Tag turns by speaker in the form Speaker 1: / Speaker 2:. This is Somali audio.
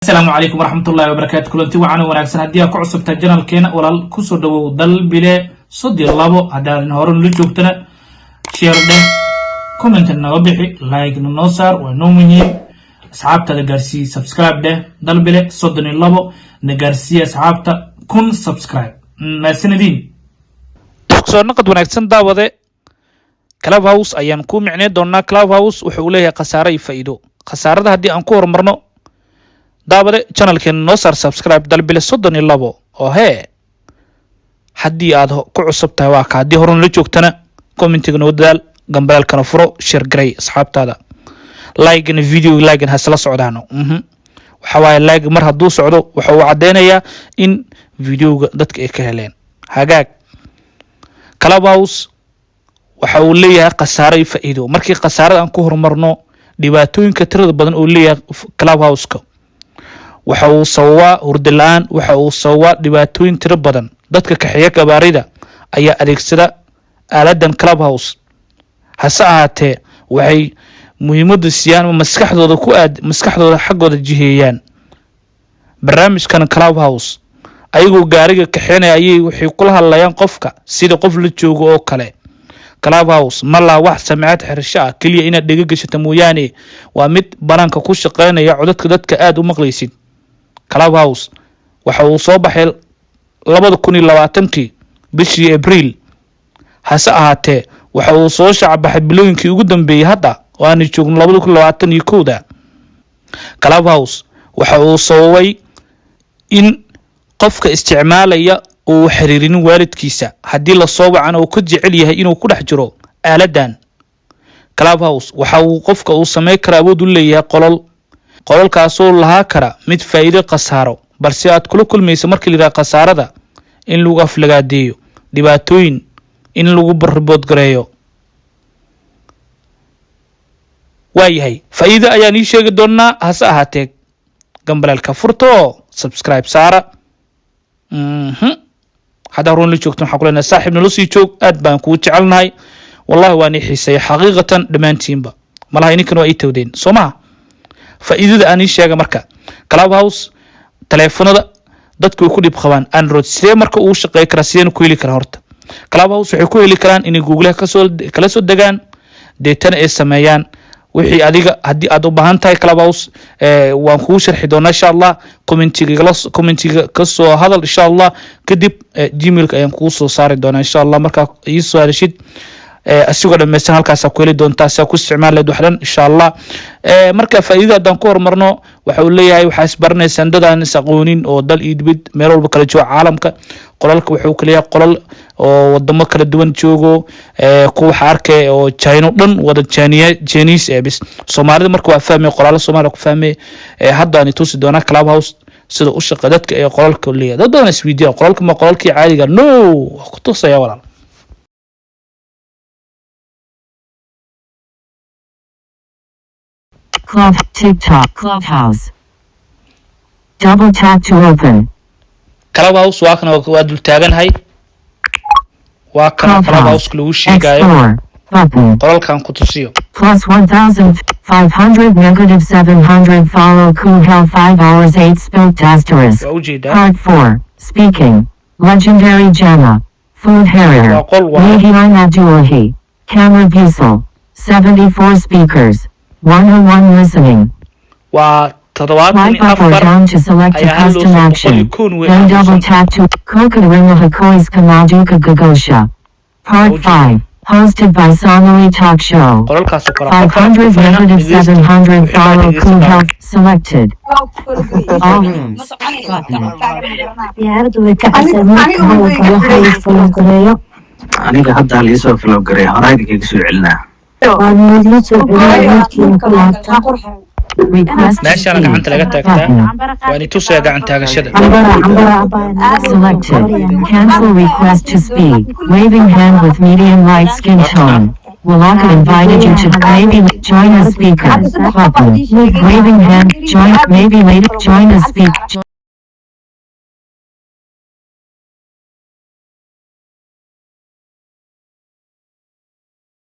Speaker 1: السلام عليكم ورحمة الله وبركاته. كلنتي وعنا وناكسن هديها كعصب تجنال كينا ولا كسر دو دل بلا صدي الله هذا النهارون لجوكتنا شير ده كومنت النوابحي لايك النصر ونومني أصحابتا لجارسي سبسكرايب ده دل بلا صدني الله نجارسي أصحابتا كن سبسكرايب ما سندين
Speaker 2: صورنا قد وناكسن داوده كلاف هاوس أيام كوم يعني دونا كلاف هاوس وحوليه خسارة يفيدو خسارة هدي أنكور مرنو daabade channelkeena noo saar subscribe dalbile 32 oo hee haddii aad ku cusub tahay waa ka haddii horun la joogtana commentiga noo dadaal gambalaalkana furo share garay asxaabtaada like in video like in hasla socdaano waxa waaye like mar hadduu socdo waxa uu cadeynayaa in videoga dadka ay ka heleen hagaag Clubhouse waxa uu leeyahay khasaare iyo faa'iido markii khasaarada aan ku horumarno dhibaatooyinka tirada badan oo leeyahay Clubhouse-ka waxa uu sawaa hurdilaan waxa uu sawaa dhibaatooyin tiro badan dadka kaxiya gabaarida ayaa adeegsada aaladan Clubhouse hase ahaatee waxay muhiimada siiyaan maskaxdooda xaqooda jiheeyaan barnaamijkan Clubhouse ayagoo gaariga kaxeenay ayay waxay kula hadlayaan qofka sida qof la joogo oo kale Clubhouse ma la wax samcad xirsha kaliya inaad dhiga gashato mooyaane waa mid banaanka ku shaqeynaya codadka dadka aad u maqlaysid Clubhouse waxa uu soo baxay 2020 bishii April hase ahaatee waxa uu soo shacbaxay bilooyinkii ugu dambeeyay hadda oo aan joogno 2021 Clubhouse waxa uu sababay in qofka isticmaalaya uu xiriirin waalidkiisa haddii la soo wacana uu ka jecel yahay inuu ku dhex jiro aaladan Clubhouse waxa uu qofka uu sameey kara awood u leeyahay qololkaasoo lahaa kara mid faa'iido khasaaro balse aad kula kulmayso markii la khasaarada in lagu aflagaadeeyo dhibaatooyin in lagu barbood gareeyo waayahay faa'iido ayaan ii sheegi doonaa hase ahaatee gambalaalka furto subscribe saara hada horun la joogto waxa kulena saaxiib nala sii joog aad baan ku jecelnahay wallahi waan xiisay xaqiiqatan dhamaantiinba malaha ininkan waa ii tawdeen Soomaa faa'iidada aan sheega marka Clubhouse telefoonada dadku ku dib qabaan Android sidee marka uu shaqeey kara sideen ku heli kara horta Clubhouse waxay ku heli karaan in Google kala soo degaan deetana ay sameeyaan wixii adiga haddii aad u baahan tahay Clubhouse waan ku sharxi doonaa insha Allah commentiga ka soo hadal insha Allah kadib Gmail-ka ayaan ku soo saari doonaa insha Allah marka ii soo heshid asigoo dhameysan halkaas ku heli doontaa si ku isticmaaleed waxdan insha Allah marka faa'iidada aan ku horumarno waxa uu leeyahay waxa isbarnaysan dadaan aqoonin oo dal idbid meel walba kala jooga caalamka qolalka wuxuu kaliya qolal oo wadamo kala duwan joogo ku waxa arkay oo China dhan wada Chinese bis Soomaalida marka waa fahmay qolal Soomaali ku fahmay hadda aan tusi doona Clubhouse sida u shaqada dadka ee qolalka leeyahay dad badan isweydiiyo qolalka ma qolalkii caadiga no ku tusaya walaal
Speaker 3: TikTok Clubhouse. Double tap to open.
Speaker 2: Clubhouse waa kana waa dul taaganhay waa kana Clubhouse lagu sheegayo qoralkan ku tusiyo
Speaker 3: plus 1500 negative 700 follow Kuhel 5 hours 8 spoked asterisk part 4 speaking legendary Jana food harrier Mediana Duahi camera Diesel 74 speakers 101 listening. Swipe up or down to select a custom action. Then double tap to Koka Ringa Hakois Kamaduka Gagosha. Part 5. Hosted by Sonali Talk Show. 500 negative 700 follow Kuhel selected. All rooms.
Speaker 4: aniga hadda la soo flow garay horayda kaga soo celinaa
Speaker 2: meeshaan gacanta laga taagtaa waa tusaya gacan taagashada
Speaker 3: selected cancel request to speak waving hand with medium light skin tone Walaka invited you to maybe join a speaker button waving hand join maybe later join a speaker